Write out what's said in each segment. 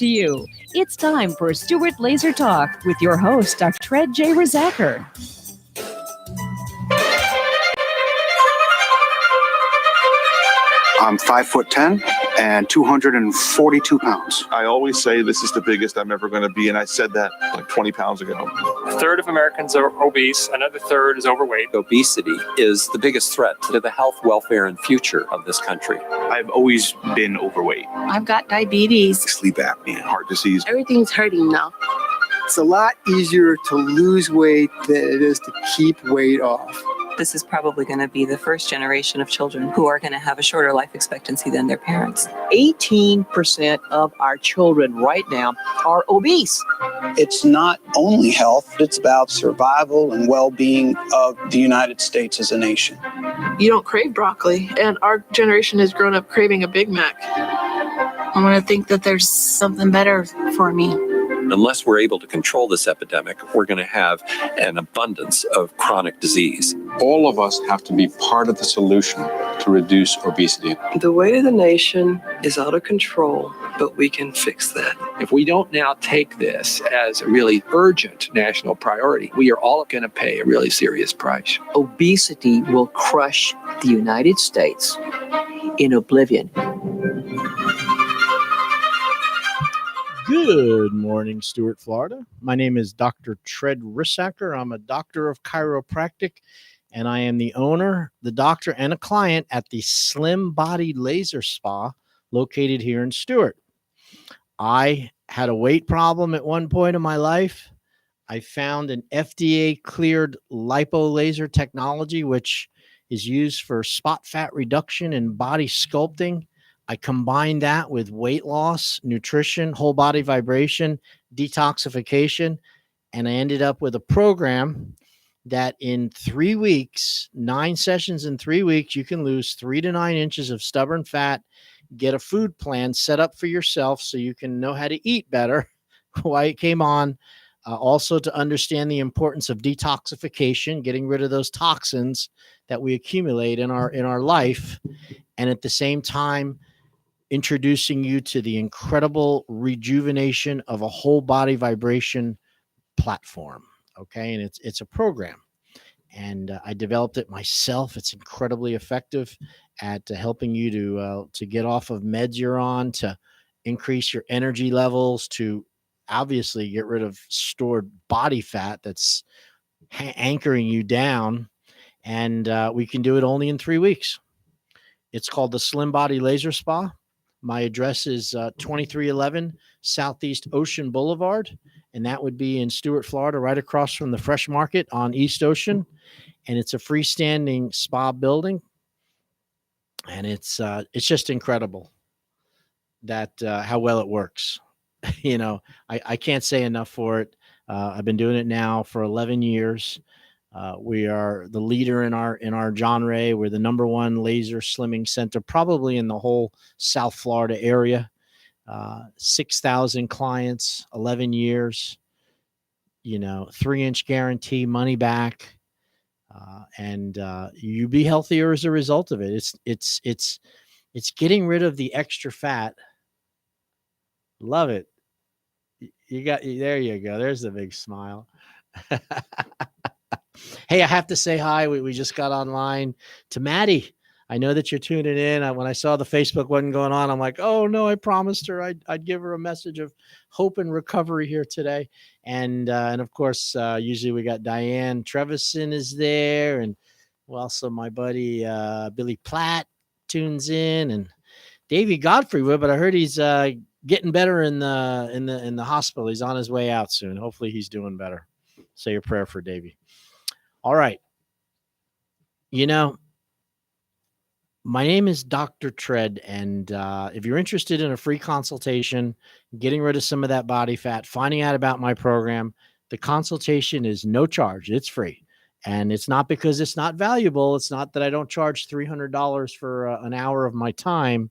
to you. It's time for Stuart Laser Talk with your host, Dr. Tread J. Rizacker. I'm 5'10" and 242 pounds. I always say this is the biggest I'm ever going to be, and I said that like 20 pounds ago. A third of Americans are obese, another third is overweight. Obesity is the biggest threat to the health, welfare, and future of this country. I've always been overweight. I've got diabetes. Sleep apnea, heart disease. Everything's hurting now. It's a lot easier to lose weight than it is to keep weight off. This is probably going to be the first generation of children who are going to have a shorter life expectancy than their parents. 18% of our children right now are obese. It's not only health, it's about survival and well-being of the United States as a nation. You don't crave broccoli, and our generation has grown up craving a Big Mac. I want to think that there's something better for me. Unless we're able to control this epidemic, we're going to have an abundance of chronic disease. All of us have to be part of the solution to reduce obesity. The weight of the nation is out of control, but we can fix that. If we don't now take this as a really urgent national priority, we are all going to pay a really serious price. Obesity will crush the United States in oblivion. Good morning, Stuart, Florida. My name is Dr. Tread Rizacker. I'm a doctor of chiropractic, and I am the owner, the doctor, and a client at the Slim Body Laser Spa located here in Stuart. I had a weight problem at one point in my life. I found an FDA-cleared lipo laser technology, which is used for spot fat reduction and body sculpting. I combined that with weight loss, nutrition, whole body vibration, detoxification, and I ended up with a program that in 3 weeks, 9 sessions in 3 weeks, you can lose 3 to 9 inches of stubborn fat, get a food plan set up for yourself so you can know how to eat better, why it came on, also to understand the importance of detoxification, getting rid of those toxins that we accumulate in our life, and at the same time, introducing you to the incredible rejuvenation of a whole body vibration platform. Okay. And it's a program, and I developed it myself. It's incredibly effective at helping you to get off of meds you're on, to increase your energy levels, to obviously get rid of stored body fat that's anchoring you down. And we can do it only in 3 weeks. It's called the Slim Body Laser Spa. My address is 2311 Southeast Ocean Boulevard, and that would be in Stuart, Florida, right across from the Fresh Market on East Ocean. And it's a freestanding spa building, and it's just incredible that how well it works. You know, I can't say enough for it. I've been doing it now for 11 years. We are the leader in our genre. We're the number one laser slimming center, probably in the whole South Florida area. 6,000 clients, 11 years, 3-inch guarantee, money back. And you be healthier as a result of it. It's getting rid of the extra fat. Love it. There you go. There's the big smile. Hey, I have to say hi. We just got online to Maddie. I know that you're tuning in. When I saw the Facebook wasn't going on, I'm like, oh no, I promised her I'd give her a message of hope and recovery here today. And of course, usually we got Diane Trevison is there, and also my buddy Billy Platt tunes in, and Davey Godfrey would, but I heard he's getting better in the hospital. He's on his way out soon. Hopefully he's doing better. Say a prayer for Davey. All right. My name is Dr. Tread, and if you're interested in a free consultation, getting rid of some of that body fat, finding out about my program, the consultation is no charge. It's free. And it's not because it's not valuable. It's not that I don't charge $300 for an hour of my time.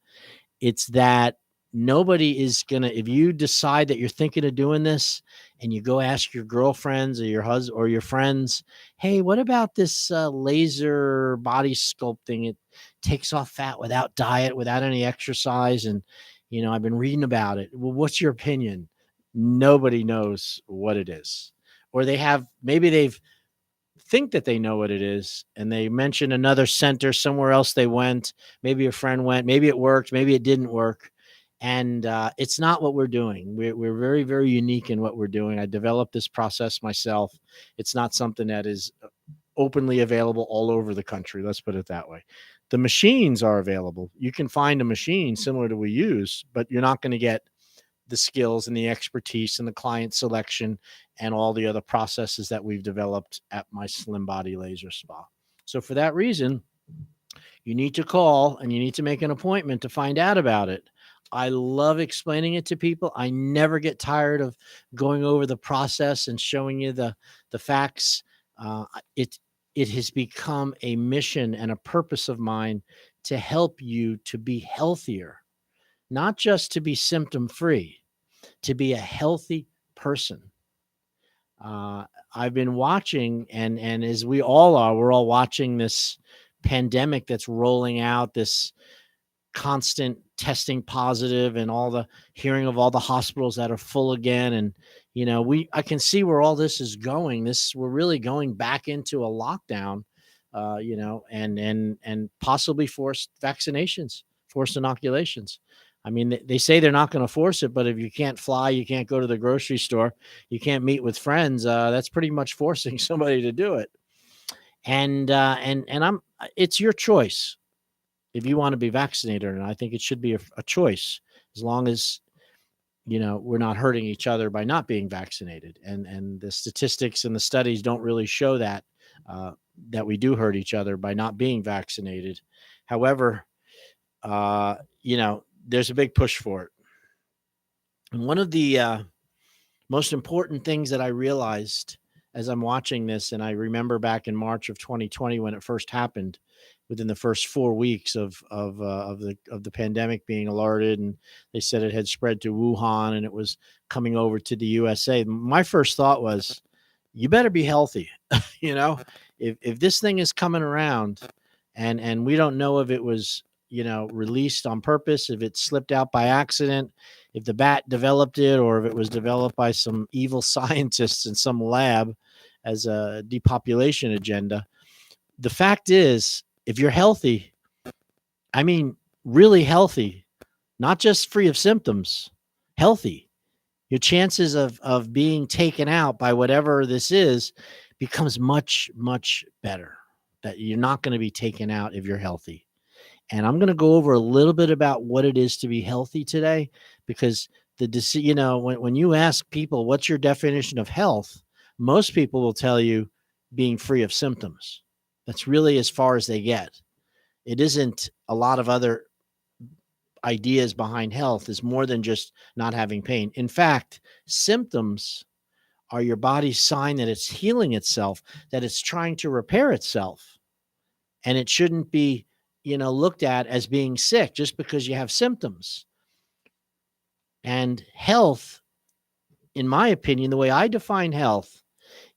It's that nobody is going to, if you decide that you're thinking of doing this and you go ask your girlfriends or your husband or your friends, hey, what about this laser body sculpting? It takes off fat without diet, without any exercise. And I've been reading about it. Well, what's your opinion? Nobody knows what it is. Or maybe they've think that they know what it is, and they mention another center somewhere else they went. Maybe a friend went, maybe it worked, maybe it didn't work. And it's not what we're doing. We're very, very unique in what we're doing. I developed this process myself. It's not something that is openly available all over the country. Let's put it that way. The machines are available. You can find a machine similar to we use, but you're not going to get the skills and the expertise and the client selection and all the other processes that we've developed at my Slim Body Laser Spa. So for that reason, you need to call and you need to make an appointment to find out about it. I love explaining it to people. I never get tired of going over the process and showing you the facts. It has become a mission and a purpose of mine to help you to be healthier, not just to be symptom-free, to be a healthy person. I've been watching, and as we all are, we're all watching this pandemic that's rolling out, this constant testing positive and all the hearing of all the hospitals that are full again. And, I can see where all this is going. We're really going back into a lockdown, and possibly forced vaccinations, forced inoculations. I mean, they say they're not going to force it, but if you can't fly, you can't go to the grocery store, you can't meet with friends, that's pretty much forcing somebody to do it. And it's your choice if you want to be vaccinated. And I think it should be a choice, as long as, we're not hurting each other by not being vaccinated. And the statistics and the studies don't really show that we do hurt each other by not being vaccinated. However, there's a big push for it. And one of the most important things that I realized as I'm watching this, and I remember back in March of 2020 when it first happened, within the first 4 weeks of the pandemic being alerted, and they said it had spread to Wuhan and it was coming over to the USA. My first thought was, you better be healthy. If this thing is coming around and we don't know if it was released on purpose, if it slipped out by accident, if the bat developed it, or if it was developed by some evil scientists in some lab as a depopulation agenda. The fact is, if you're healthy, I mean, really healthy, not just free of symptoms, healthy, your chances of being taken out by whatever this is becomes much, much better. That you're not going to be taken out if you're healthy. And I'm going to go over a little bit about what it is to be healthy today, because when you ask people, what's your definition of health? Most people will tell you being free of symptoms. That's really as far as they get. It isn't a lot of other ideas behind health. It's more than just not having pain. In fact, symptoms are your body's sign that it's healing itself, that it's trying to repair itself. And it shouldn't be looked at as being sick just because you have symptoms. And health, in my opinion, the way I define health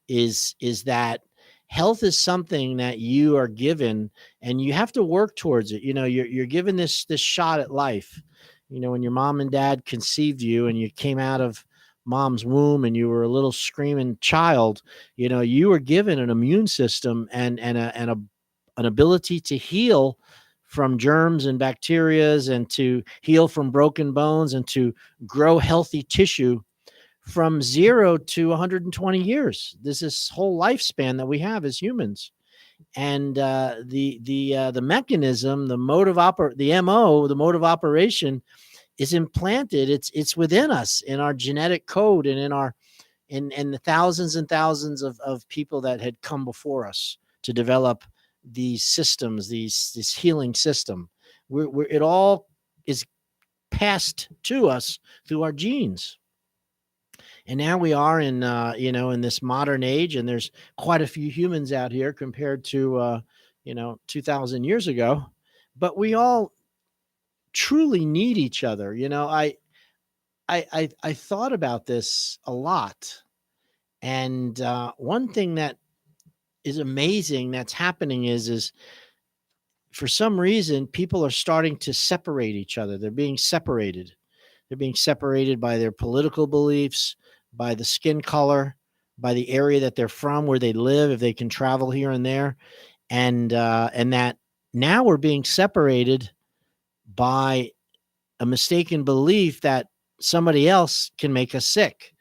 is that health is something that you are given and you have to work towards it. You're given this shot at life. When your mom and dad conceived you and you came out of mom's womb and you were a little screaming child, you were given an immune system and an ability to heal from germs and bacterias, and to heal from broken bones, and to grow healthy tissue from 0 to 120 years. This is whole lifespan that we have as humans. And the mechanism, the mode of operation is implanted. It's within us, in our genetic code, and in the thousands and thousands of people that had come before us to develop these systems, this healing system. It all is passed to us through our genes. And now we are in this modern age, and there's quite a few humans out here compared to 2,000 years ago, but we all truly need each other. I thought about this a lot, and one thing that is amazing that's happening is for some reason people are starting to separate each other. They're being separated. They're being separated by their political beliefs, by the skin color, by the area that they're from, where they live, if they can travel here and there. And that now we're being separated by a mistaken belief that somebody else can make us sick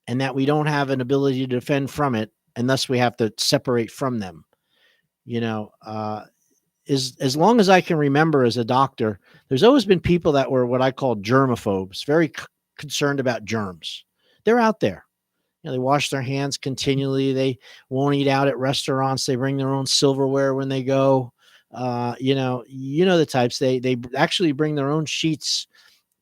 and that we don't have an ability to defend from it. And thus we have to separate from them. As long as I can remember as a doctor, there's always been people that were what I call germaphobes, very concerned about germs. They're out there. They wash their hands continually. They won't eat out at restaurants. They bring their own silverware when they go. The types. They actually bring their own sheets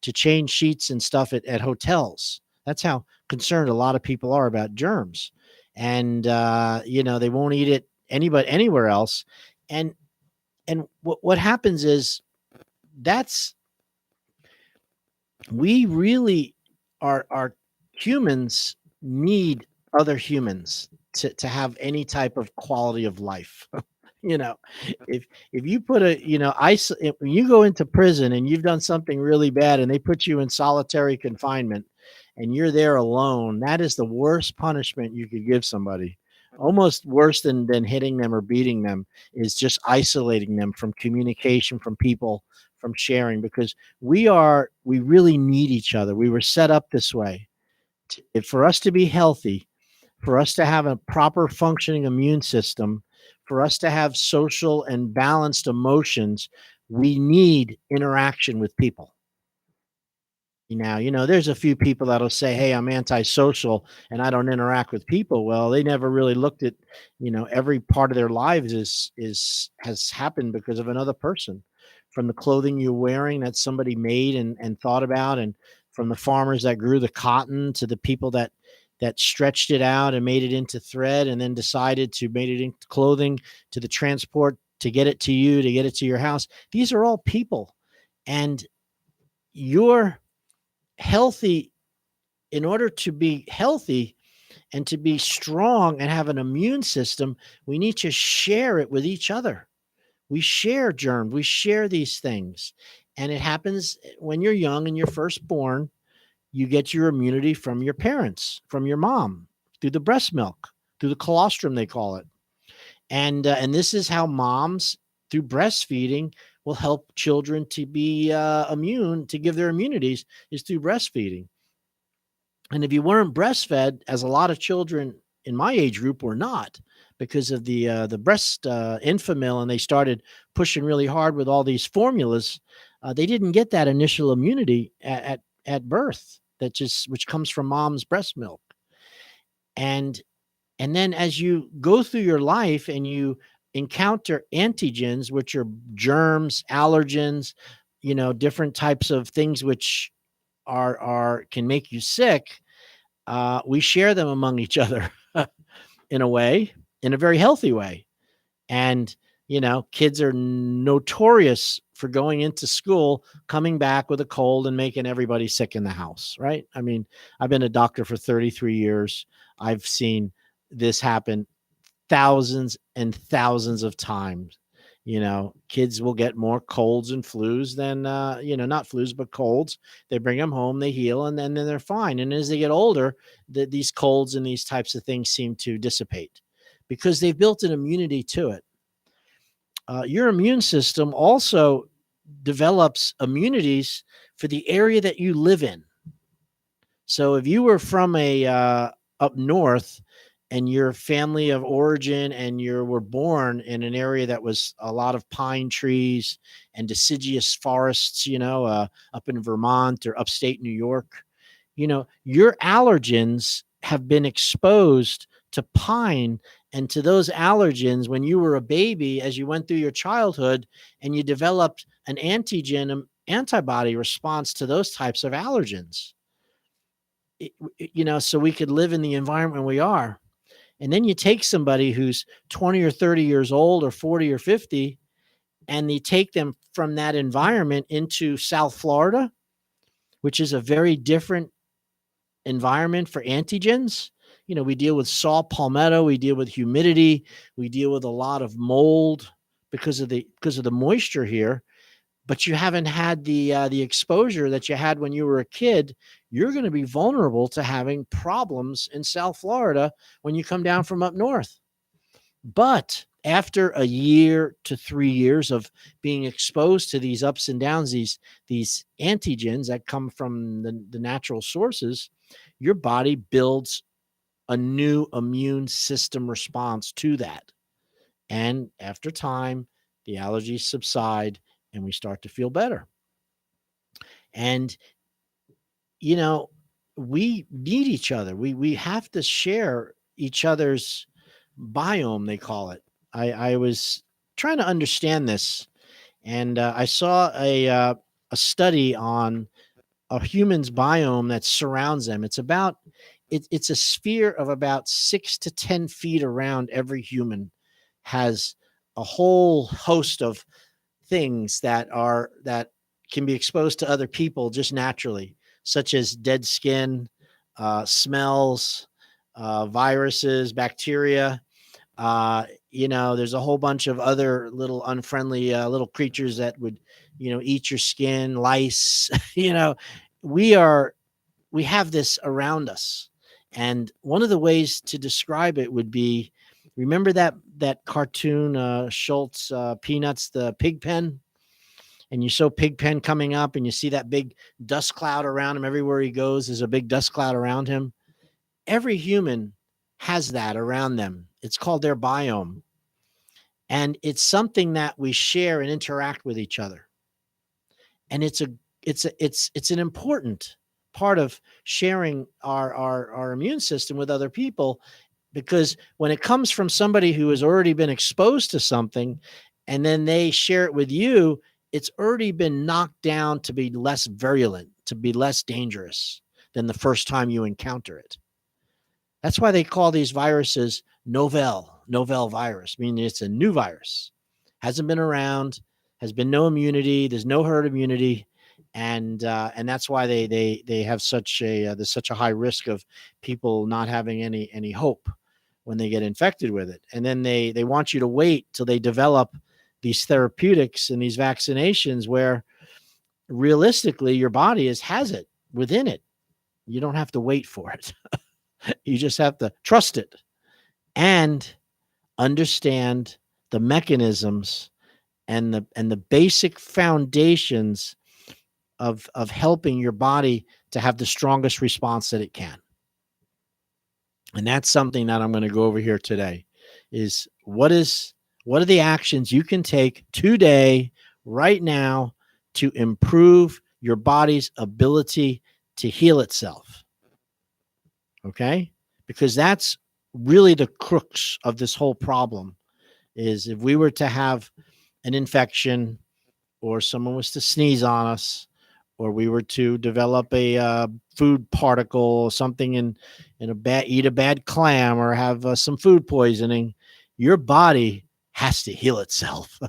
to change sheets and stuff at hotels. That's how concerned a lot of people are about germs. And they won't eat it anywhere else. And what happens is we really are humans need other humans to have any type of quality of life. If you put when you go into prison and you've done something really bad and they put you in solitary confinement and you're there alone, that is the worst punishment you could give somebody. Almost worse than hitting them or beating them is just isolating them from communication, from people, from sharing, because we really need each other. We were set up this way. For us to be healthy, for us to have a proper functioning immune system, for us to have social and balanced emotions, we need interaction with people. Now, there's a few people that'll say, hey, I'm antisocial and I don't interact with people. Well, they never really looked at, every part of their lives has happened because of another person. From the clothing you're wearing that somebody made and thought about, and from the farmers that grew the cotton to the people that stretched it out and made it into thread and then decided to make it into clothing, to the transport, to get it to you, to get it to your house. These are all people. And you're healthy. In order to be healthy and to be strong and have an immune system, we need to share it with each other. We share germs. We share these things. And it happens when you're young and you're first born. You get your immunity from your parents, from your mom, through the breast milk, through the colostrum, they call it. And this is how moms, through breastfeeding, will help children to be immune, to give their immunities, is through breastfeeding. And if you weren't breastfed, as a lot of children in my age group were not, because of the breast Enfamil, and they started pushing really hard with all these formulas, they didn't get that initial immunity at birth, which comes from mom's breast milk. And then as you go through your life and you encounter antigens, which are germs, allergens, different types of things which can make you sick, we share them among each other in a way, in a very healthy way. And kids are notorious for going into school, coming back with a cold and making everybody sick in the house, right? I mean, I've been a doctor for 33 years. I've seen this happen thousands and thousands of times. Kids will get more colds and flus than, not flus, but colds. They bring them home, they heal, and then they're fine. And as they get older, these colds and these types of things seem to dissipate because they've built an immunity to it. Your immune system also develops immunities for the area that you live in. So if you were from up north and your family of origin and you were born in an area that was a lot of pine trees and deciduous forests, up in Vermont or upstate New York, your allergens have been exposed to pine and to those allergens when you were a baby, as you went through your childhood, and you developed an antibody response to those types of allergens. So we could live in the environment we are. And then you take somebody who's 20 or 30 years old or 40 or 50, and you take them from that environment into South Florida, which is a very different environment for antigens. We deal with saw palmetto, we deal with humidity, we deal with a lot of mold because of the moisture here. but you haven't had the exposure that you had when you were a kid, you're going to be vulnerable to having problems in South Florida when you come down from up north. But after a year to 3 years of being exposed to these ups and downs, these antigens that come from the natural sources, your body builds a new immune system response to that. And after time, the allergies subside and we start to feel better. And, you know, we need each other. We have to share each other's biome, they call it. I was trying to understand this, and I saw a study on a human's biome that surrounds them. It's a sphere of about 6 to 10 feet around every human, has a whole host of things that can be exposed to other people just naturally, such as dead skin, smells, viruses, bacteria. There's a whole bunch of other little unfriendly little creatures that would, eat your skin, lice. We have this around us. And one of the ways to describe it would be, remember that cartoon, Schultz, Peanuts, the pig pen? And you saw Pigpen coming up and you see that big dust cloud around him. Everywhere he goes, there's a big dust cloud around him. Every human has that around them. It's called their biome. And it's something that we share and interact with each other. And it's an important part of sharing our immune system with other people, because when it comes from somebody who has already been exposed to something and then they share it with you, it's already been knocked down to be less virulent, to be less dangerous than the first time you encounter it. That's why they call these viruses novel virus, meaning it's a new virus. Hasn't been around, has been no immunity, there's no herd immunity, and that's why they have there's such a high risk of people not having any hope when they get infected with it. And then they want you to wait till they develop these therapeutics and these vaccinations where realistically your body has it within it. You don't have to wait for it. You just have to trust it and understand the mechanisms and the basic foundations of helping your body to have the strongest response that it can. And that's something that I'm going to go over here today is what are the actions you can take today, right now, to improve your body's ability to heal itself? Okay? Because that's really the crux of this whole problem, is if we were to have an infection or someone was to sneeze on us, or we were to develop a food particle, something eat a bad clam or have some food poisoning, your body has to heal itself.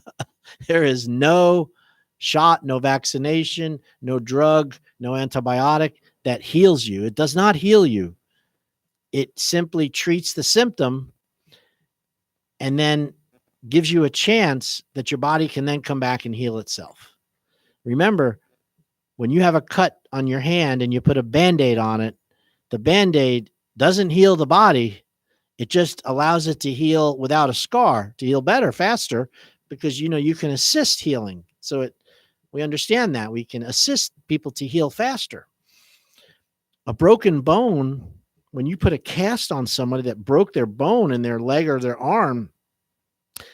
There is no shot, no vaccination, no drug, no antibiotic that heals you. It does not heal you. It simply treats the symptom and then gives you a chance that your body can then come back and heal itself. Remember, when you have a cut on your hand and you put a Band-Aid on it, the Band-Aid doesn't heal the body. It just allows it to heal without a scar, to heal better, faster, because, you can assist healing. So we understand that. We can assist people to heal faster. A broken bone, when you put a cast on somebody that broke their bone in their leg or their arm,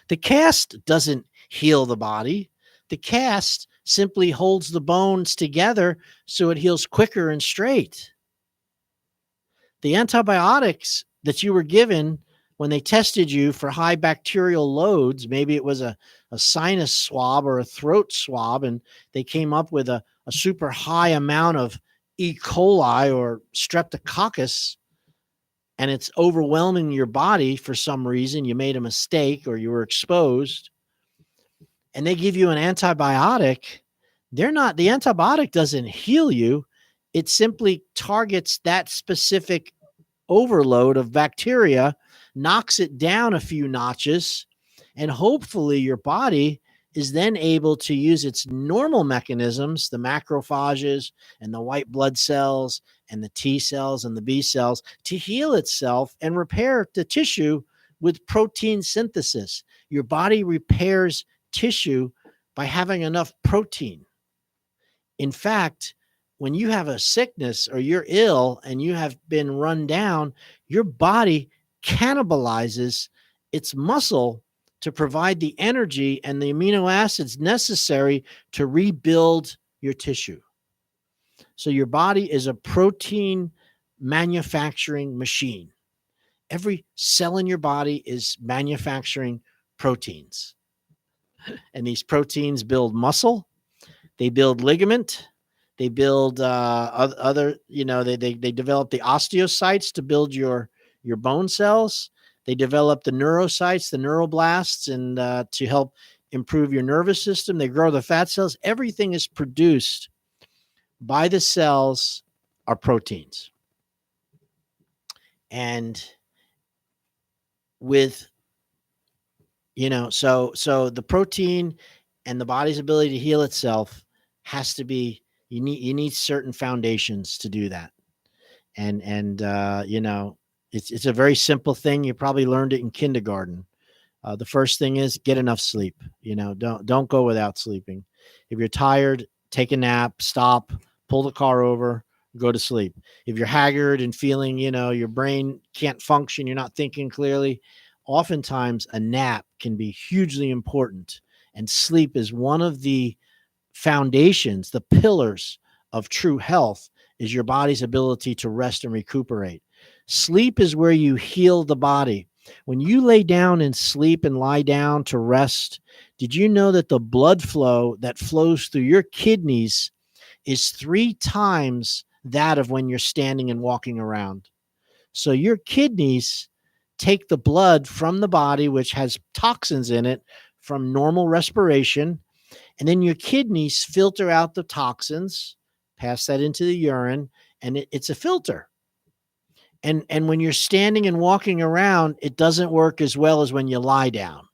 the cast doesn't heal the body. The cast simply holds the bones together so it heals quicker and straight. The antibiotics that you were given when they tested you for high bacterial loads, maybe it was a sinus swab or a throat swab, and they came up with a super high amount of E. coli or streptococcus, and it's overwhelming your body for some reason. You made a mistake or you were exposed, and they give you an antibiotic. The antibiotic doesn't heal you. It simply targets that specific overload of bacteria, knocks it down a few notches, and hopefully your body is then able to use its normal mechanisms, the macrophages and the white blood cells and the T cells and the B cells, to heal itself and repair the tissue with protein synthesis. Your body repairs tissue by having enough protein. In fact, when you have a sickness or you're ill and you have been run down, your body cannibalizes its muscle to provide the energy and the amino acids necessary to rebuild your tissue. So your body is a protein manufacturing machine. Every cell in your body is manufacturing proteins. And these proteins build muscle, they build ligament, they build other, they develop the osteocytes to build your bone cells. They develop the neurocytes, the neuroblasts, and to help improve your nervous system. They grow the fat cells. Everything is produced by the cells are proteins. And with, so the protein and the body's ability to heal itself has to be, you need certain foundations to do that. And it's a very simple thing. You probably learned it in kindergarten. The first thing is get enough sleep. Don't go without sleeping. If you're tired, take a nap, stop, pull the car over, go to sleep. If you're haggard and feeling, your brain can't function, you're not thinking clearly, oftentimes a nap can be hugely important. And sleep is one of the foundations, the pillars of true health, is your body's ability to rest and recuperate. Sleep is where you heal the body. When you lay down and sleep and lie down to rest, did you know that the blood flow that flows through your kidneys is 3 times that of when you're standing and walking around? So your kidneys take the blood from the body, which has toxins in it from normal respiration, and then your kidneys filter out the toxins, pass that into the urine, and it's a filter. And when you're standing and walking around, it doesn't work as well as when you lie down.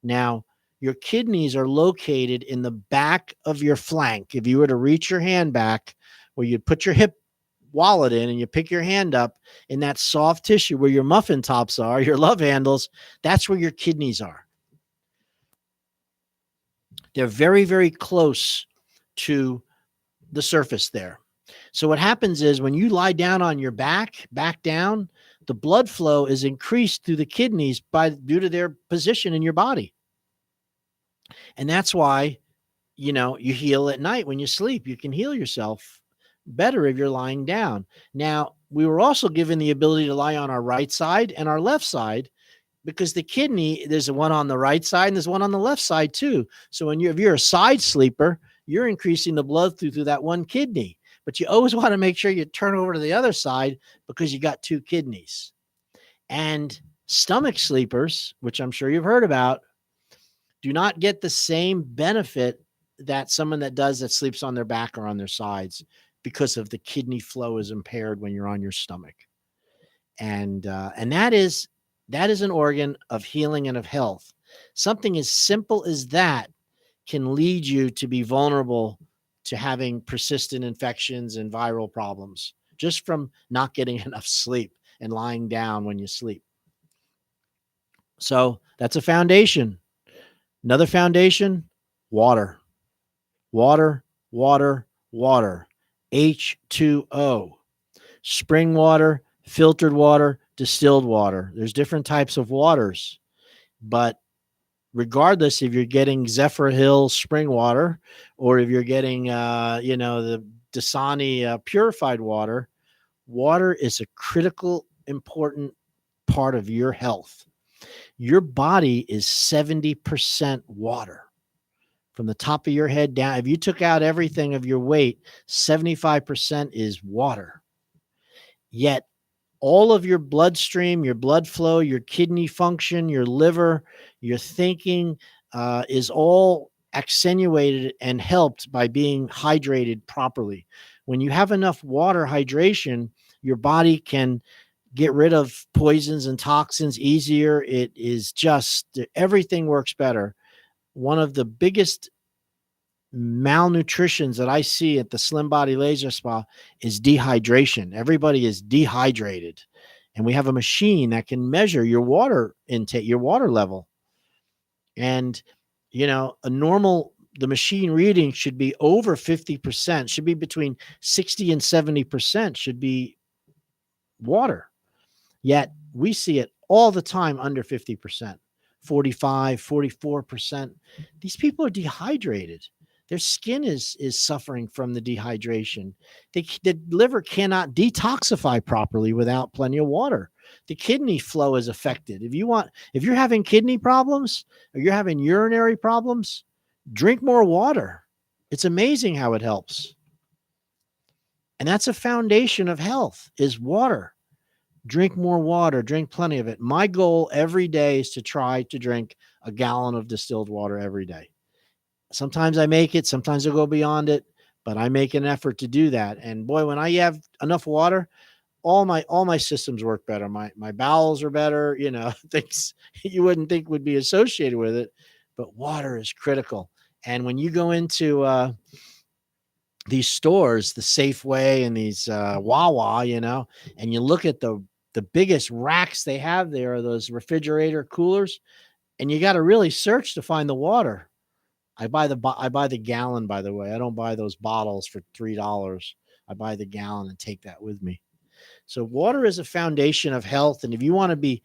Now, your kidneys are located in the back of your flank. If you were to reach your hand back, where you'd put your hip wallet in and you pick your hand up, in that soft tissue where your muffin tops are, your love handles, that's where your kidneys are. They're very, very close to the surface there. So what happens is when you lie down on your back down, the blood flow is increased through the kidneys due to their position in your body. And that's why, you heal at night when you sleep. You can heal yourself better if you're lying down. Now, we were also given the ability to lie on our right side and our left side, because the kidney, there's one on the right side and there's one on the left side too. So if you're a side sleeper, you're increasing the blood through that one kidney. But you always want to make sure you turn over to the other side, because you got 2 kidneys. And stomach sleepers, which I'm sure you've heard about, do not get the same benefit that someone that sleeps on their back or on their sides, because of the kidney flow is impaired when you're on your stomach. And that is an organ of healing and of health. Something as simple as that can lead you to be vulnerable to having persistent infections and viral problems, just from not getting enough sleep and lying down when you sleep. So that's a foundation. Another foundation, water. Water, water, water. H2O. Spring water, filtered water, distilled water. There's different types of waters, but regardless if you're getting Zephyr Hill spring water or if you're getting, the Dasani purified water, water is a critical, important part of your health. Your body is 70% water. From the top of your head down, if you took out everything of your weight, 75% is water. Yet all of your bloodstream, your blood flow, your kidney function, your liver, your thinking is all accentuated and helped by being hydrated properly. When you have enough water hydration, your body can get rid of poisons and toxins easier. It is just, everything works better one of the biggest malnutritions that I see at the Slim Body Laser Spa is dehydration. Everybody is dehydrated. And we have a machine that can measure your water intake, your water level. And, the machine reading should be over 50%, should be between 60 and 70% should be water. Yet we see it all the time under 50%, 45, 44%. These people are dehydrated. Their skin is suffering from the dehydration. The liver cannot detoxify properly without plenty of water. The kidney flow is affected. If you're having kidney problems or you're having urinary problems, drink more water. It's amazing how it helps. And that's a foundation of health is water. Drink more water, drink plenty of it. My goal every day is to try to drink a gallon of distilled water every day. Sometimes I make it, sometimes I go beyond it, but I make an effort to do that. And boy, when I have enough water, all my systems work better. My bowels are better, things you wouldn't think would be associated with it, but water is critical. And when you go into these stores, the Safeway and these Wawa, and you look at the biggest racks they have there are those refrigerator coolers, and you got to really search to find the water. I buy the gallon, by the way. I don't buy those bottles for $3. I buy the gallon and take that with me. So water is a foundation of health. And if you want to be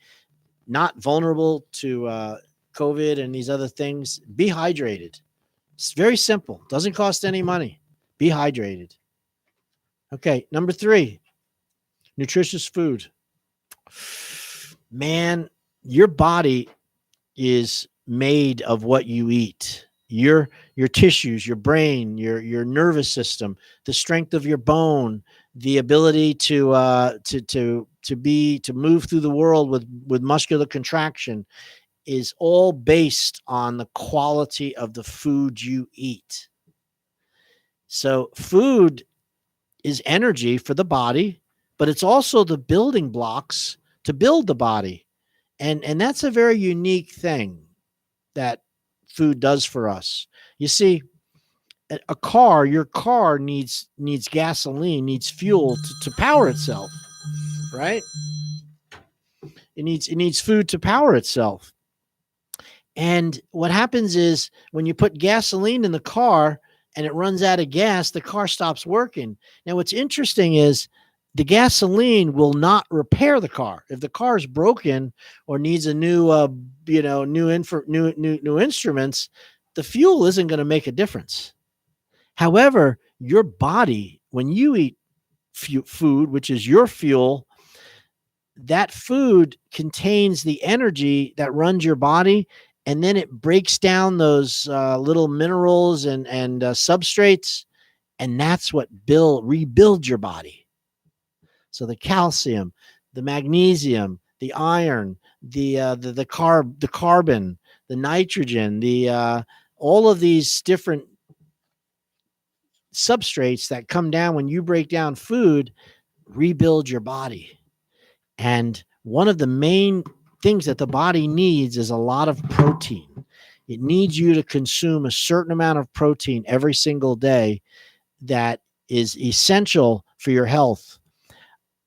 not vulnerable to COVID and these other things, be hydrated. It's very simple. Doesn't cost any money. Be hydrated. Okay, number 3, nutritious food. Man, your body is made of what you eat. Your tissues, your brain, your nervous system, the strength of your bone, the ability to move through the world with muscular contraction is all based on the quality of the food you eat. So food is energy for the body, but it's also the building blocks to build the body. And that's a very unique thing that food does for us. You see, your car needs gasoline, needs fuel to power itself, right? It needs food to power itself. And what happens is when you put gasoline in the car and it runs out of gas, the car stops working. Now, what's interesting is the gasoline will not repair the car. If the car is broken or needs a new instruments, the fuel isn't going to make a difference. However, your body, when you eat food, which is your fuel, that food contains the energy that runs your body, and then it breaks down those little minerals and substrates, and that's what rebuilds your body. So the calcium, the magnesium, the iron, the carbon, the nitrogen, all of these different substrates that come down when you break down food rebuild your body. And one of the main things that the body needs is a lot of protein. It needs you to consume a certain amount of protein every single day that is essential for your health.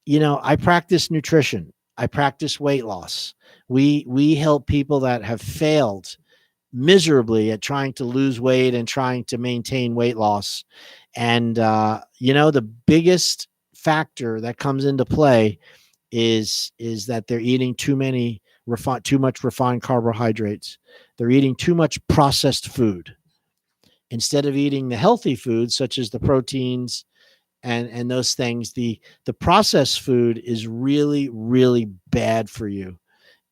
I practice nutrition. I practice weight loss. We help people that have failed miserably at trying to lose weight and trying to maintain weight loss. And, the biggest factor that comes into play is that they're eating too much refined carbohydrates. They're eating too much processed food instead of eating the healthy foods, such as the proteins and those things. The processed food is really, really bad for you.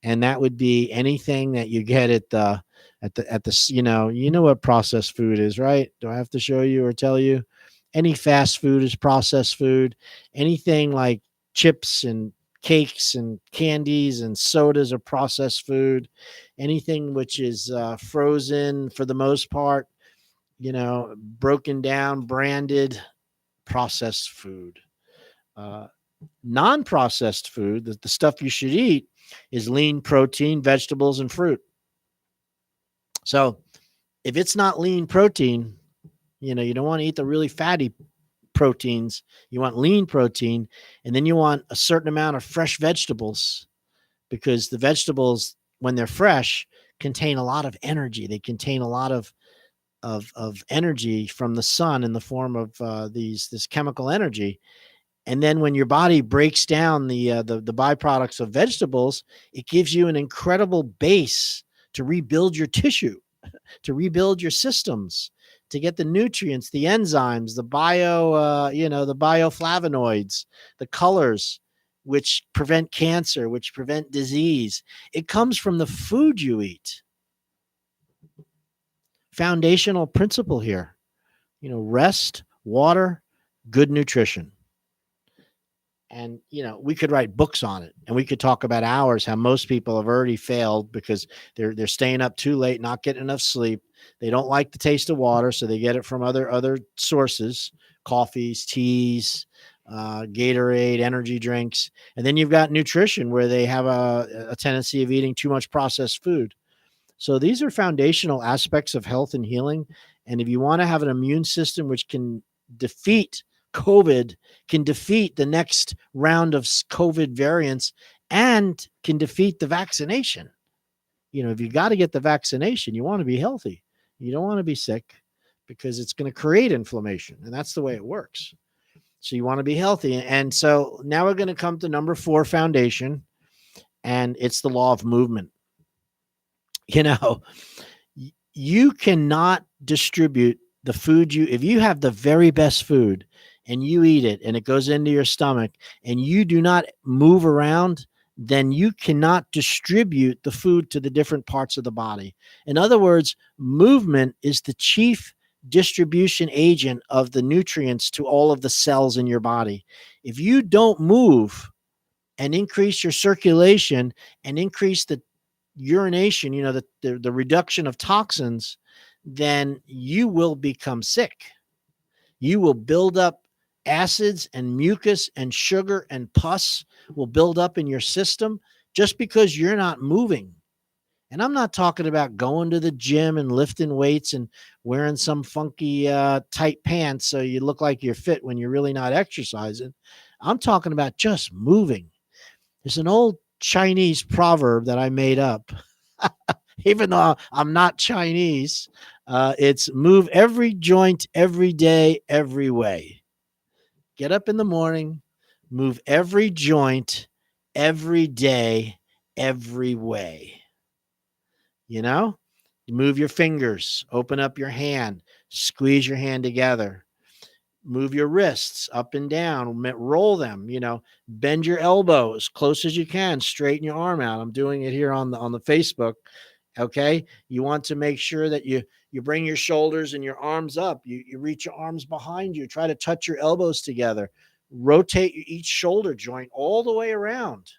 And that would be anything that you get at the what processed food is, right? Do I have to show you or tell you? Any fast food is processed food. Anything like chips and cakes and candies and sodas are processed food. Anything which is frozen for the most part, broken down, branded, processed food. Non-processed food, the stuff you should eat, is lean protein, vegetables, and fruit. So if it's not lean protein, you don't want to eat the really fatty proteins. You want lean protein, and then you want a certain amount of fresh vegetables, because the vegetables, when they're fresh, contain a lot of energy. They contain a lot of energy from the sun in the form of this chemical energy. And then when your body breaks down the byproducts of vegetables, it gives you an incredible base to rebuild your tissue, to rebuild your systems, to get the nutrients, the enzymes, the bioflavonoids, the colors, which prevent cancer, which prevent disease. It comes from the food you eat. Foundational principle here, rest, water, good nutrition. And, we could write books on it, and we could talk about hours, how most people have already failed because they're staying up too late, not getting enough sleep. They don't like the taste of water, so they get it from other sources, coffees, teas, Gatorade, energy drinks. And then you've got nutrition, where they have a tendency of eating too much processed food. So these are foundational aspects of health and healing. And if you want to have an immune system which can defeat COVID, can defeat the next round of COVID variants, and can defeat the vaccination, if you got to get the vaccination, you want to be healthy. You don't want to be sick, because it's going to create inflammation. And that's the way it works. So you want to be healthy. And so now we're going to come to number 4 foundation, and it's the law of movement. You cannot distribute the food if you have the very best food and you eat it and it goes into your stomach and you do not move around, then you cannot distribute the food to the different parts of the body. In other words, movement is the chief distribution agent of the nutrients to all of the cells in your body. If you don't move and increase your circulation and increase the urination, the reduction of toxins, then you will become sick. You will build up acids and mucus and sugar and pus will build up in your system just because you're not moving. And I'm not talking about going to the gym and lifting weights and wearing some funky tight pants so you look like you're fit when you're really not exercising. I'm talking about just moving. There's an old Chinese proverb that I made up, even though I'm not Chinese. It's move every joint, every day, every way. Get up in the morning, move every joint, every day, every way. You move your fingers, open up your hand, squeeze your hand together, move your wrists up and down, roll them, bend your elbow as close as you can, straighten your arm out. I'm doing it here on the Facebook. Okay. You want to make sure that you bring your shoulders and your arms up. You reach your arms behind you. Try to touch your elbows together. Rotate each shoulder joint all the way around.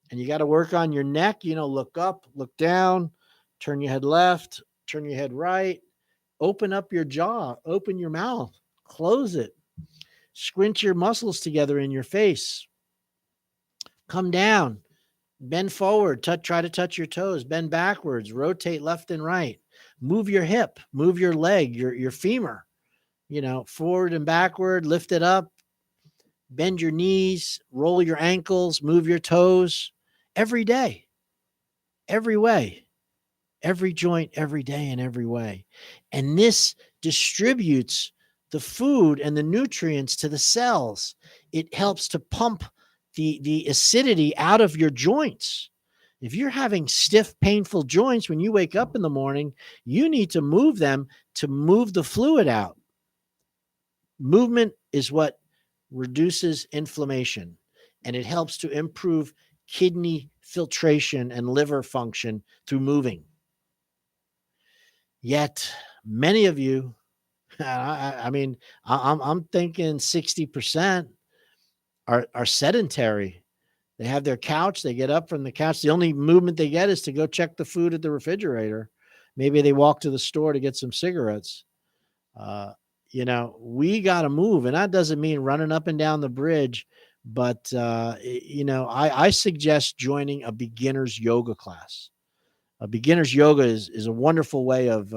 And you got to work on your neck. Look up, look down, turn your head left, turn your head right. Open up your jaw, open your mouth, close it. Squint your muscles together in your face. Come down. Bend forward, try to touch your toes, bend backwards, rotate left and right. Move your hip, move your leg, your femur, forward and backward, lift it up, bend your knees, roll your ankles, move your toes every day, every way, every joint, every day, and every way. And this distributes the food and the nutrients to the cells. It helps to pump the acidity out of your joints. If you're having stiff, painful joints when you wake up in the morning, you need to move them to move the fluid out. Movement is what reduces inflammation, and it helps to improve kidney filtration and liver function through moving. Yet many of you, I'm thinking 60%, are sedentary. They have their couch. They get up from the couch. The only movement they get is to go check the food at the refrigerator. Maybe they walk to the store to get some cigarettes. We got to move. And that doesn't mean running up and down the bridge. But, I suggest joining a beginner's yoga class. Beginner's yoga is a wonderful way of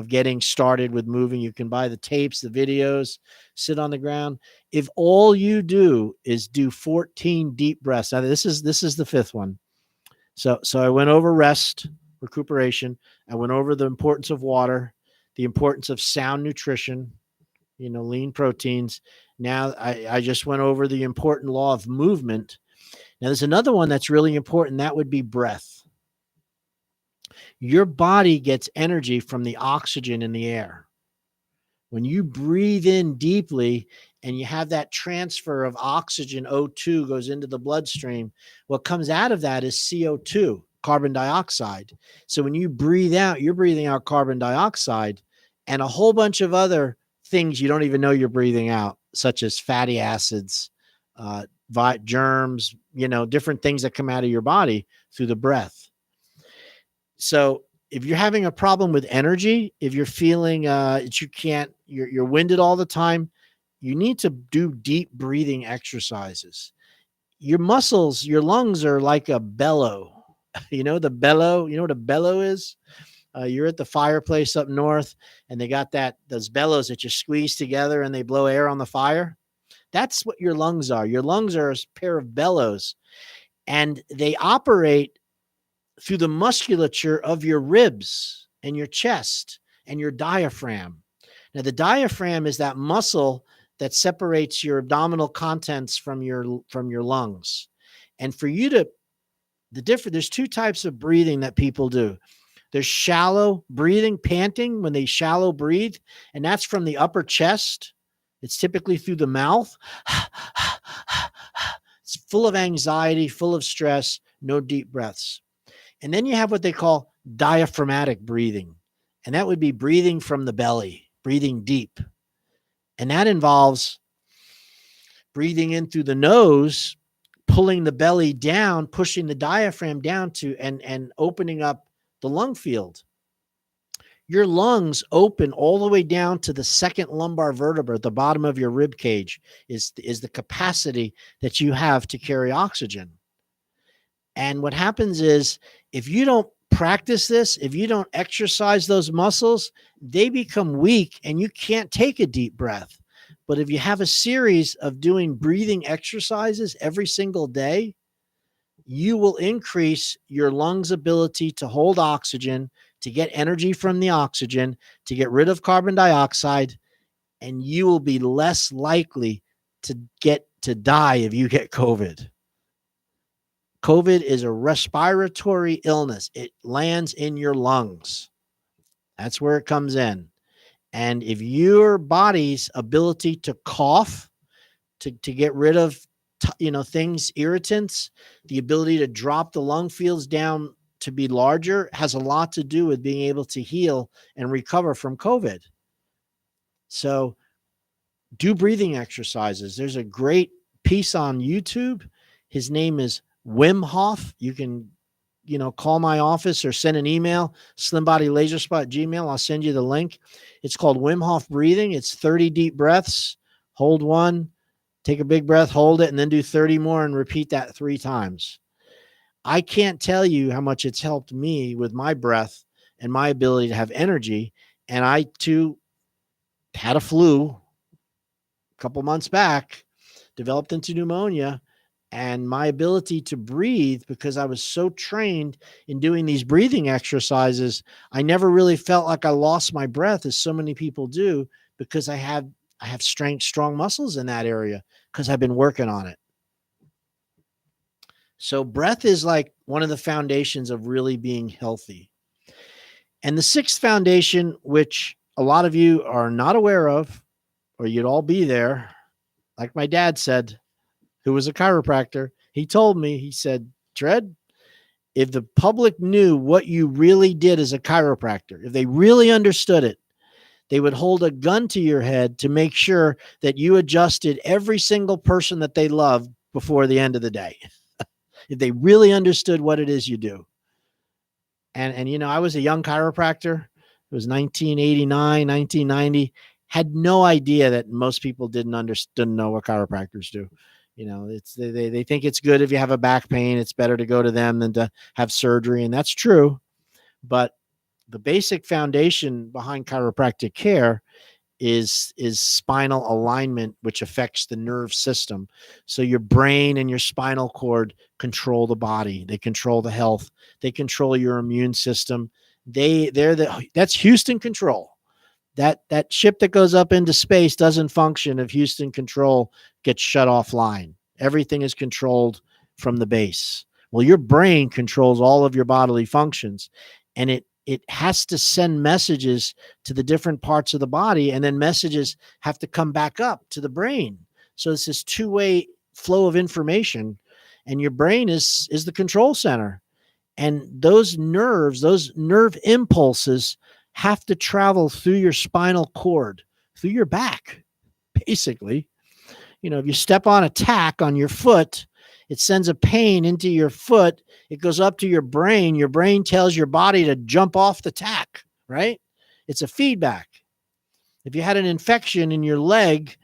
getting started with moving. You can buy the tapes, the videos, sit on the ground. If all you do is do 14 deep breaths. Now this is the fifth one. So I went over rest, recuperation. I went over the importance of water, the importance of sound nutrition, lean proteins. Now I just went over the important law of movement. Now there's another one that's really important. That would be breath. Your body gets energy from the oxygen in the air. When you breathe in deeply and you have that transfer of oxygen, O2 goes into the bloodstream, what comes out of that is CO2, carbon dioxide. So when you breathe out, you're breathing out carbon dioxide and a whole bunch of other things you don't even know you're breathing out, such as fatty acids, germs, different things that come out of your body through the breath. So if you're having a problem with energy, if you're feeling you're winded all the time, you need to do deep breathing exercises. Your muscles, your lungs are like a bellow. The bellow, you know what a bellow is? You're at the fireplace up north and they got those bellows that you squeeze together and they blow air on the fire. That's what your lungs are. Your lungs are a pair of bellows and they operate through the musculature of your ribs and your chest and your diaphragm. Now, the diaphragm is that muscle that separates your abdominal contents from your lungs. And for you to, there's two types of breathing that people do. There's shallow breathing, panting, when they shallow breathe, and that's from the upper chest. It's typically through the mouth. It's full of anxiety, full of stress, no deep breaths. And then you have what they call diaphragmatic breathing. And that would be breathing from the belly, breathing deep. And that involves breathing in through the nose, pulling the belly down, pushing the diaphragm down and opening up the lung field. Your lungs open all the way down to the second lumbar vertebra at the bottom of your rib cage is the capacity that you have to carry oxygen. And what happens is if you don't practice this, if you don't exercise those muscles, they become weak and you can't take a deep breath. But if you have a series of doing breathing exercises every single day, you will increase your lungs' ability to hold oxygen, to get energy from the oxygen, to get rid of carbon dioxide, and you will be less likely to die if you get COVID. COVID is a respiratory illness. It lands in your lungs. That's where it comes in. And if your body's ability to cough, to get rid of things, irritants, the ability to drop the lung fields down to be larger has a lot to do with being able to heal and recover from COVID. So do breathing exercises. There's a great piece on YouTube. His name is Wim Hof. You can, call my office or send an email, slimbodylaserspot@gmail. I'll send you the link. It's called Wim Hof breathing. It's 30 deep breaths. Hold one, take a big breath, hold it, and then do 30 more and repeat that 3 times. I can't tell you how much it's helped me with my breath and my ability to have energy. And I too had a flu a couple months back, developed into pneumonia, and my ability to breathe, because I was so trained in doing these breathing exercises, I never really felt like I lost my breath as so many people do, because I have strong muscles in that area because I've been working on it. So breath is like one of the foundations of really being healthy. And the sixth foundation, which a lot of you are not aware of, or you'd all be there, like my dad said, who was a chiropractor, he told me, he said, Tread, if the public knew what you really did as a chiropractor, if they really understood it, they would hold a gun to your head to make sure that you adjusted every single person that they loved before the end of the day. If they really understood what it is you do. And I was a young chiropractor. It was 1989, 1990. Had no idea that most people didn't know what chiropractors do. They think it's good if you have a back pain. It's better to go to them than to have surgery. And that's true. But the basic foundation behind chiropractic care is spinal alignment, which affects the nerve system. So your brain and your spinal cord control the body. They control the health. They control your immune system. That's Houston control. That ship that goes up into space doesn't function if Houston control gets shut offline. Everything is controlled from the base. Well, your brain controls all of your bodily functions, and it has to send messages to the different parts of the body, and then messages have to come back up to the brain. So it's this two-way flow of information, and your brain is the control center. And those nerves, those nerve impulses have to travel through your spinal cord, through your back, basically. If you step on a tack on your foot, it sends a pain into your foot. It goes up to your brain. Your brain tells your body to jump off the tack, right? It's a feedback. If you had an infection in your leg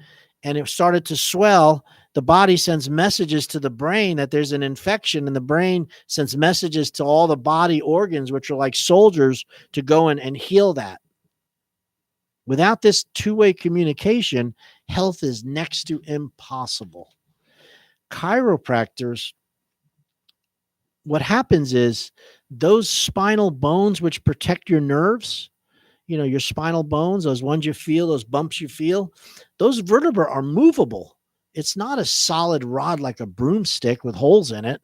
and it started to swell, the body sends messages to the brain that there's an infection, and the brain sends messages to all the body organs, which are like soldiers, to go in and heal that. Without this two-way communication, health is next to impossible. Chiropractors, what happens is those spinal bones which protect your nerves, your spinal bones, those ones you feel, those bumps you feel, those vertebrae are movable. It's not a solid rod like a broomstick with holes in it.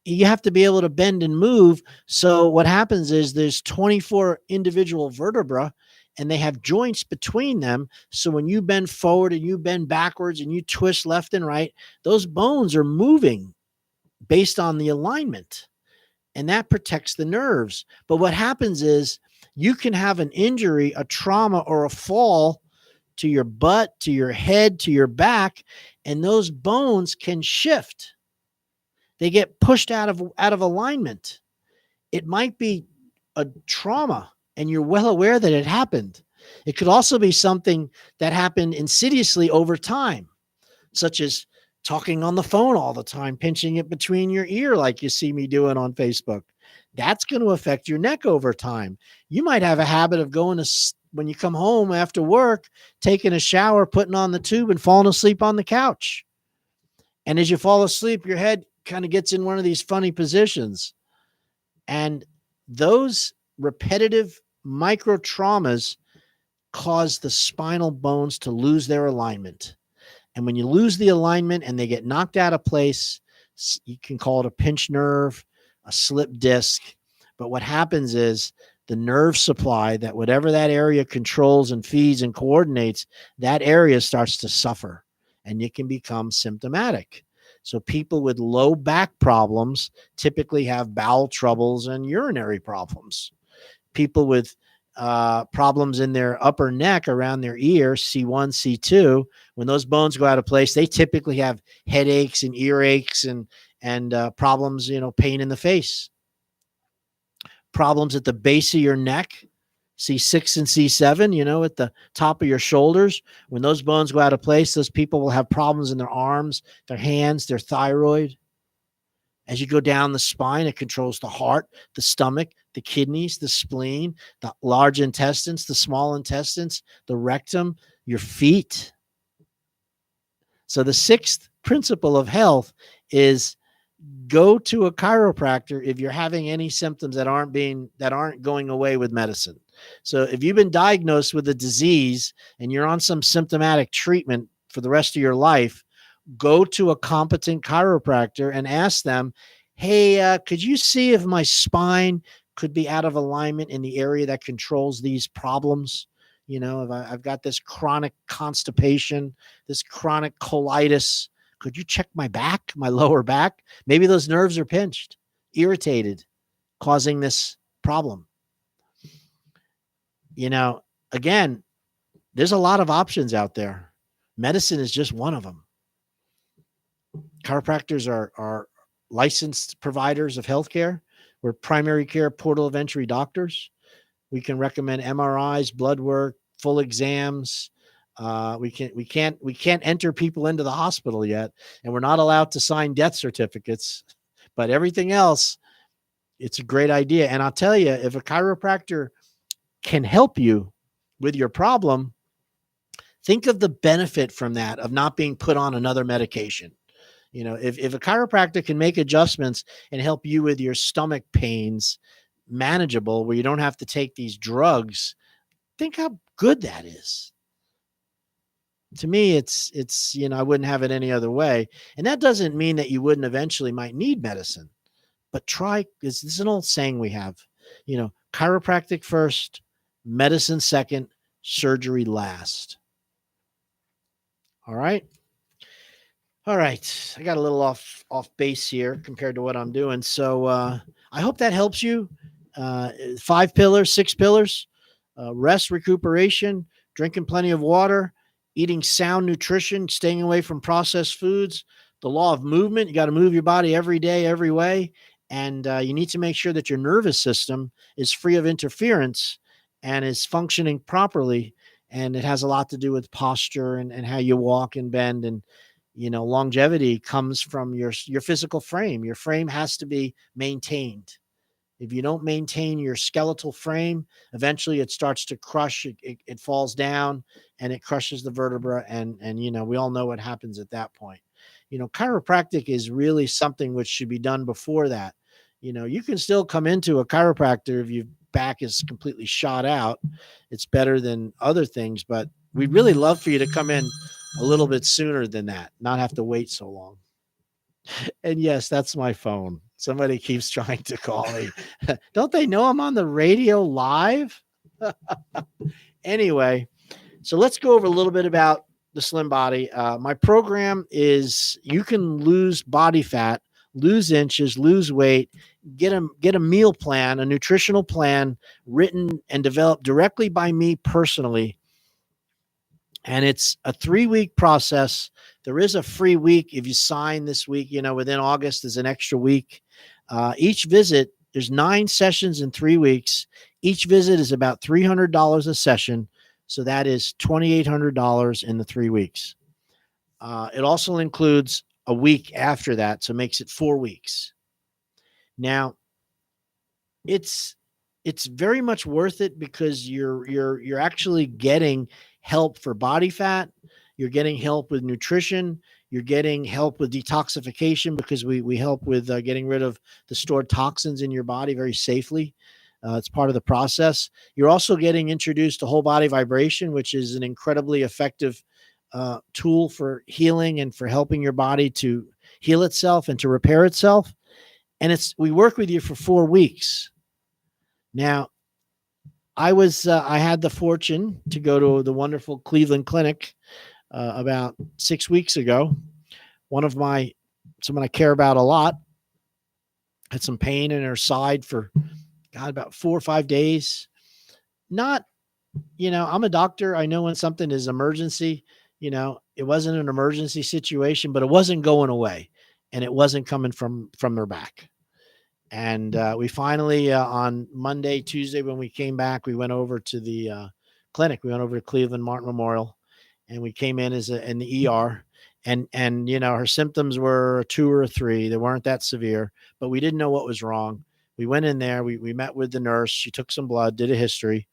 You have to be able to bend and move. So what happens is there's 24 individual vertebrae, and they have joints between them. So when you bend forward and you bend backwards and you twist left and right, those bones are moving based on the alignment, and that protects the nerves. But what happens is you can have an injury, a trauma, or a fall to your butt, to your head, to your back, and those bones can shift. They get pushed out of alignment. It might be a trauma, and you're well aware that it happened. It could also be something that happened insidiously over time, such as talking on the phone all the time, pinching it between your ear like you see me doing on Facebook. That's going to affect your neck over time. You might have a habit of going to, when you come home after work, taking a shower, putting on the tube, and falling asleep on the couch. And as you fall asleep, your head kind of gets in one of these funny positions. And those repetitive micro traumas cause the spinal bones to lose their alignment. And when you lose the alignment and they get knocked out of place, you can call it a pinched nerve, a slip disc. But what happens is the nerve supply, that whatever that area controls and feeds and coordinates, that area starts to suffer, and you can become symptomatic. So people with low back problems typically have bowel troubles and urinary problems. People with problems in their upper neck around their ear, C1, C2, when those bones go out of place, they typically have headaches and earaches and problems, pain in the face. Problems at the base of your neck, C6 and C7, at the top of your shoulders. When those bones go out of place, those people will have problems in their arms, their hands, their thyroid. As you go down the spine, it controls the heart, the stomach, the kidneys, the spleen, the large intestines, the small intestines, the rectum, your feet. So the sixth principle of health is go to a chiropractor if you're having any symptoms that aren't going away with medicine. So if you've been diagnosed with a disease and you're on some symptomatic treatment for the rest of your life, go to a competent chiropractor and ask them, hey, could you see if my spine could be out of alignment in the area that controls these problems? If I've got this chronic constipation, this chronic colitis, could you check my back, my lower back? Maybe those nerves are pinched, irritated, causing this problem. Again, there's a lot of options out there. Medicine is just one of them. Chiropractors are licensed providers of healthcare. We're primary care portal of entry doctors. We can recommend MRIs, blood work, full exams. We can't enter people into the hospital yet, and we're not allowed to sign death certificates. But everything else, It's a great idea. And I'll tell you, if a chiropractor can help you with your problem, think of the benefit from that, of not being put on another medication. You know, if a chiropractor can make adjustments and help you with your stomach pains manageable, where you don't have to take these drugs, think how good that is. To me, it's, you know, I wouldn't have it any other way. And that doesn't mean that you wouldn't eventually might need medicine, but try, this is an old saying we have, you know, chiropractic first, medicine second, surgery last. All right. All right. I got a little off base here compared to what I'm doing. So I hope that helps you. 5 pillars, 6 pillars, rest, recuperation, drinking plenty of water, eating sound nutrition, staying away from processed foods, the law of movement. You got to move your body every day, every way. And you need to make sure that your nervous system is free of interference and is functioning properly. And it has a lot to do with posture and how you walk and bend. And, you know, longevity comes from your physical frame. Your frame has to be maintained. If you don't maintain your skeletal frame, eventually it starts to crush. It falls down and it crushes the vertebra. And, you know, we all know what happens at that point. You know, chiropractic is really something which should be done before that. You know, you can still come into a chiropractor if your back is completely shot out. It's better than other things, but we'd really love for you to come in a little bit sooner than that, not have to wait so long. And yes, that's my phone. Somebody keeps trying to call me. Don't they know I'm on the radio live? Anyway, so let's go over a little bit about the Slim Body. My program is you can lose body fat, lose inches, lose weight, get a meal plan, a nutritional plan written and developed directly by me personally. And it's a 3-week process. There is a free week if you sign this week. You know, within August, there's an extra week. Each visit, there's 9 sessions in 3 weeks. Each visit is about $300 a session. So that is $2,800 in the 3 weeks. It also includes a week after that, so it makes it 4 weeks. Now, it's very much worth it because you're actually getting help for body fat. You're getting help with nutrition. You're getting help with detoxification because we help with getting rid of the stored toxins in your body very safely. It's part of the process. You're also getting introduced to whole body vibration, which is an incredibly effective tool for healing and for helping your body to heal itself and to repair itself. And we work with you for 4 weeks. Now, I had the fortune to go to the wonderful Cleveland Clinic about 6 weeks ago. Someone I care about a lot had some pain in her side for about 4 or 5 days. Not, you know, I'm a doctor. I know when something is emergency. You know, it wasn't an emergency situation, but it wasn't going away, and it wasn't coming from their back. And we finally, on Monday, Tuesday, when we came back, we went over to the clinic. We went over to Cleveland Martin Memorial, and we came in in the ER. And you know, her symptoms were a 2 or a 3. They weren't that severe, but we didn't know what was wrong. We went in there. We met with the nurse. She took some blood, did a history,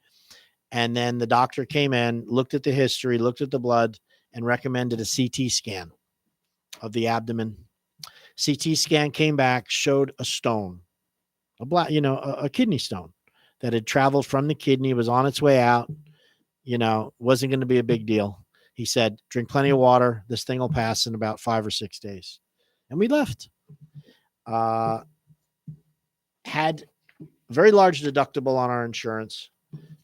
and then the doctor came in, looked at the history, looked at the blood, and recommended a CT scan of the abdomen. CT scan came back, showed a stone, a kidney stone that had traveled from the kidney, was on its way out, you know, wasn't going to be a big deal. He said, drink plenty of water. This thing will pass in about 5 or 6 days. And we left. Had a very large deductible on our insurance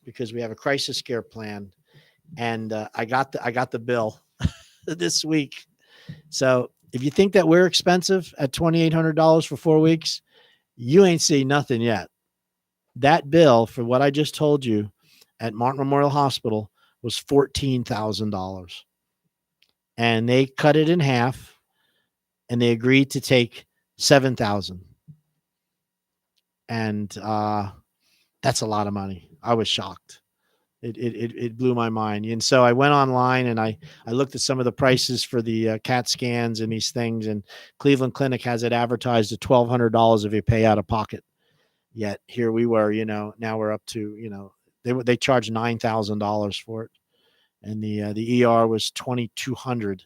because we have a crisis care plan. And I got the bill this week. So if you think that we're expensive at $2,800 for 4 weeks, you ain't seen nothing yet. That bill for what I just told you at Martin Memorial Hospital was $14,000. And they cut it in half and they agreed to take $7,000. And that's a lot of money. I was shocked. It blew my mind. And so I went online and I looked at some of the prices for the CAT scans and these things. And Cleveland Clinic has it advertised at $1,200 if you pay out of pocket. Yet here we were, now we're up to, they charged $9,000 for it. And the ER was $2,200.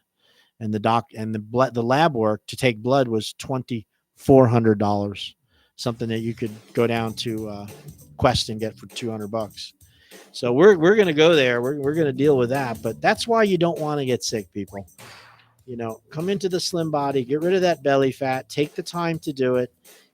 And the lab work to take blood was $2,400. Something that you could go down to Quest and get for $200. So we're going to go there. We're going to deal with that. But that's why you don't want to get sick, people. Come into the Slim Body, get rid of that belly fat, take the time to do it.